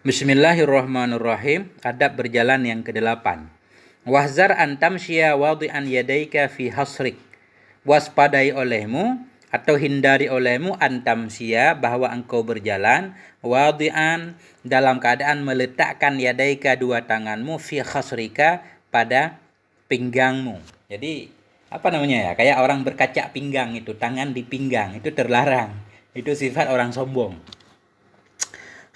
Bismillahirrahmanirrahim. Adab berjalan yang ke-8. Wahzar antam syia wadi'an yadaika fi hasrik. Waspadai olehmu atau hindari olehmu antam syia bahwa engkau berjalan wadi'an dalam keadaan meletakkan yadaika dua tanganmu fi hasrika pada pinggangmu. Jadi apa namanya ya? Kayak orang berkacak pinggang itu, tangan di pinggang itu terlarang. Itu sifat orang sombong.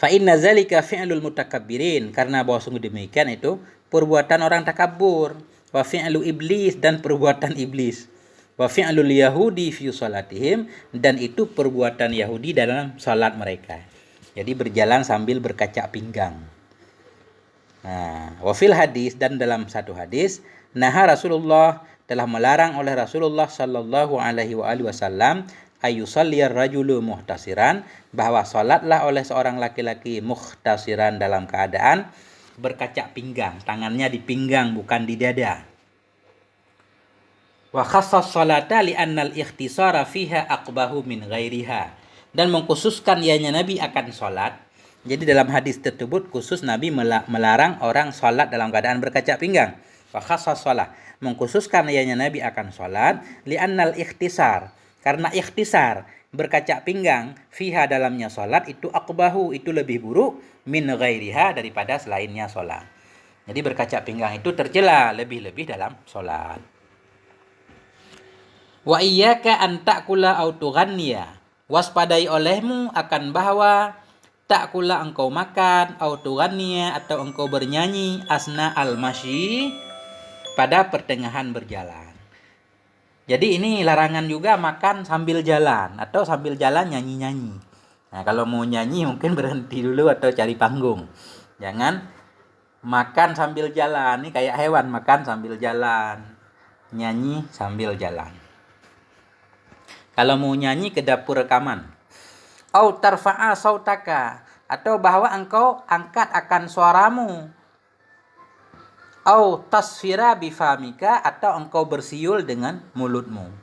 Fa inna zalika fi'lul mutakabbirin, karena bahwa sungguh demikian itu perbuatan orang takabur. Wa fi'lu iblis, dan perbuatan iblis. Wa fi'lul yahudi fi salatihim, dan itu perbuatan Yahudi dalam salat mereka. Jadi berjalan sambil berkacak pinggang. Nah, wa fil hadis, dan dalam satu hadis, naha Rasulullah, telah melarang oleh Rasulullah sallallahu alaihi wasallam ayusalliyar rajulu muhtasiran, bahwa salatlah oleh seorang laki-laki muhtasiran dalam keadaan berkacak pinggang, tangannya di pinggang bukan di dada. Wa khassas salata li'annal ikhtisara fiha aqbahu min ghairiha, dan mengkhususkan ianya Nabi akan salat. Jadi dalam hadis tersebut khusus Nabi melarang orang salat dalam keadaan berkacak pinggang. Wa khassas salat, mengkhususkan ianya Nabi akan salat li'annal ikhtisar, karena ikhtisar berkacak pinggang fiha dalamnya salat itu aqbahu, itu lebih buruk min ghairiha daripada selainnya salat. Jadi berkacak pinggang itu tercela lebih-lebih dalam salat. Wa iyyaka an ta'kula aw tughanniya, waspadai olehmu akan bahwa ta'kula engkau makan aw tughanniya atau engkau bernyanyi asna al-masyi pada pertengahan berjalan. Jadi ini larangan juga makan sambil jalan atau sambil jalan nyanyi-nyanyi. Nah, kalau mau nyanyi mungkin berhenti dulu atau cari panggung. Jangan makan sambil jalan. Ini kayak hewan, makan sambil jalan, nyanyi sambil jalan. Kalau mau nyanyi ke dapur rekaman. Au tarfa'a sautaka, atau bahwa engkau angkat akan suaramu. Au tasfira bifamika, atau engkau bersiul dengan mulutmu.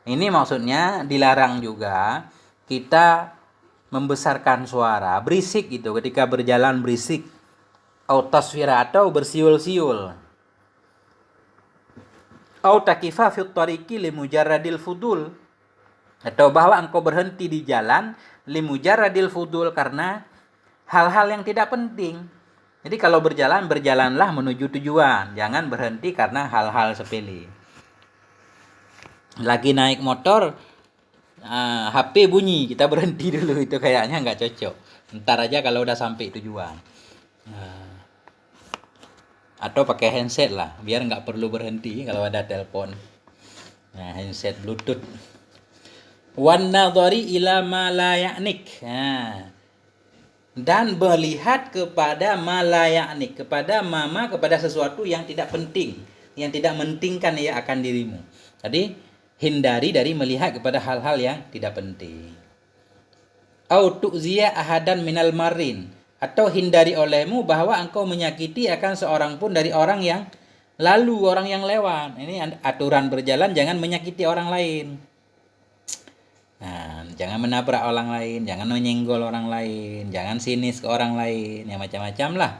Ini maksudnya dilarang juga kita membesarkan suara, berisik itu ketika berjalan berisik. Au tasfira, atau bersiul-siul. Au takifa fit tariqi limujarradil fudul, atau bahwa engkau berhenti di jalan limujarradil fudul, karena hal-hal yang tidak penting. Jadi kalau berjalan, berjalanlah menuju tujuan. Jangan berhenti karena hal-hal sepele. Lagi naik motor, HP bunyi, kita berhenti dulu. Itu kayaknya nggak cocok. Ntar aja kalau udah sampai tujuan. Atau pakai handset lah, biar nggak perlu berhenti kalau ada telepon. Nah, handset Bluetooth. Wan nadhari ila ma la ya'nik. Dan melihat kepada malayanik, kepada sesuatu yang tidak penting, yang tidak mentingkan ia akan dirimu. Jadi hindari dari melihat kepada hal-hal yang tidak penting. Au tu'ziya ahadan minal marin, atau hindari olehmu bahwa engkau menyakiti akan seorang pun dari orang yang lalu, orang yang lewat. Ini aturan berjalan, jangan menyakiti orang lain. Nah, jangan menabrak orang lain, jangan menyenggol orang lain, jangan sinis ke orang lain, ya macam-macam lah.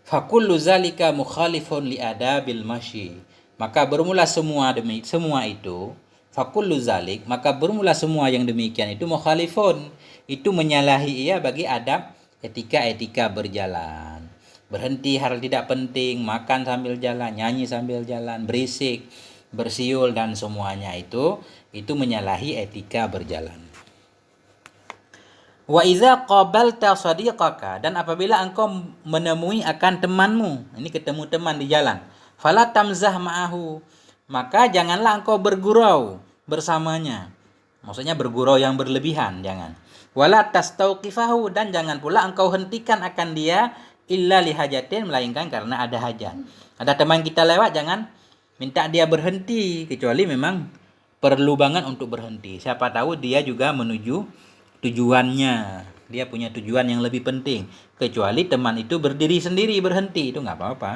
Fakullu zalika mukhalifun li adabil masyi. Maka bermula semua itu, fakullu zalik, maka bermula semua yang demikian itu mukhalifun, itu menyalahi ia bagi adab etika berjalan. Berhenti hal tidak penting, makan sambil jalan, nyanyi sambil jalan, berisik, bersiul dan semuanya itu menyalahi etika berjalan. Wa idza qabalta sadiqaka, dan apabila engkau menemui akan temanmu, ini ketemu teman di jalan, fala tamzah ma'ahu, maka janganlah engkau bergurau bersamanya. Maksudnya bergurau yang berlebihan, jangan. Wala tastauqifahu, dan jangan pula engkau hentikan akan dia illa lihajatin, melainkan karena ada hajat. Ada teman kita lewat, jangan minta dia berhenti kecuali memang perlu banget untuk berhenti. Siapa tahu dia juga menuju tujuannya. Dia punya tujuan yang lebih penting. Kecuali teman itu berdiri sendiri berhenti, itu nggak apa-apa.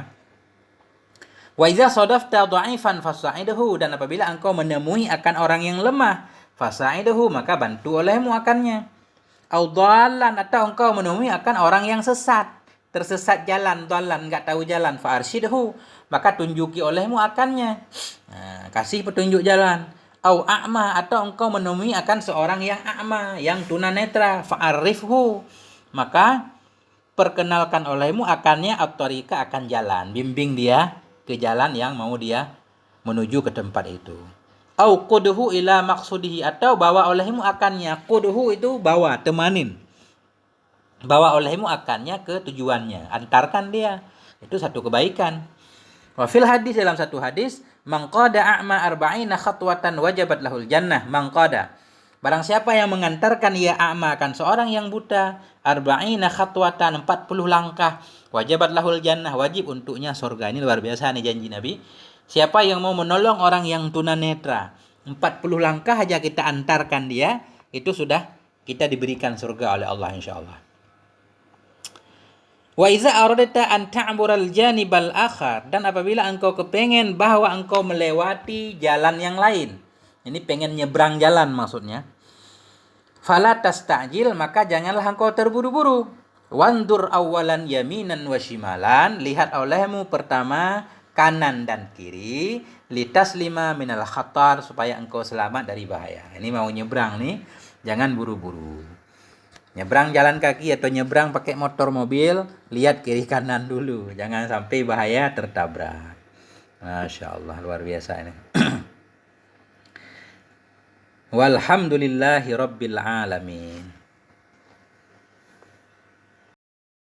Wa idza sadafta dha'ifan fasa'idahu, dan apabila engkau menemui akan orang yang lemah, fasa'idahu, maka bantu olehmu akannya. Au dhalan, atau engkau menemui akan orang yang sesat, tersesat jalan, dhalan, enggak tahu jalan, fa arsyidhu, maka tunjuki olehmu akannya. Nah, kasih petunjuk jalan. Au a'ma, atau engkau menemui akan seorang yang a'ma, yang tunanetra, fa arifhu, maka perkenalkan olehmu akannya at-tariqa, akan jalan, bimbing dia ke jalan yang mau dia menuju ke tempat itu. Au qudhu ila maqsudihi, atau bawa olehmu akannya. Qudhu itu bawa, temanin. Bawa olehmu akannya ke tujuannya, antarkan dia. Itu satu kebaikan. Wa fil hadis, dalam satu hadis, man qada a'ma arba'ina khatwatan wajabat lahul jannah. Man qada, barang siapa yang mengantarkan ia a'ma, akan seorang yang buta, arba'ina khatwatan, 40 langkah, wajabat lahul jannah, wajib untuknya surga. Ini luar biasa nih janji Nabi. Siapa yang mau menolong orang yang tunanetra, 40 langkah aja kita antarkan dia, itu sudah kita diberikan surga oleh Allah insyaallah. Wa iza aradta an ta'bural janibal akhar, dan apabila engkau kepengen bahwa engkau melewati jalan yang lain. Ini pengen nyebrang jalan maksudnya. Fala tastajil, maka janganlah engkau terburu-buru. Wandur awalan yaminan wa shimalan, lihat olehmu pertama kanan dan kiri, litas lima minal khatar, supaya engkau selamat dari bahaya. Ini mau nyebrang nih, jangan buru-buru. Nyebrang jalan kaki atau nyebrang pakai motor mobil, lihat kiri kanan dulu, jangan sampai bahaya tertabrak. Masya Allah, luar biasa ini. Walhamdulillahi rabbil alamin.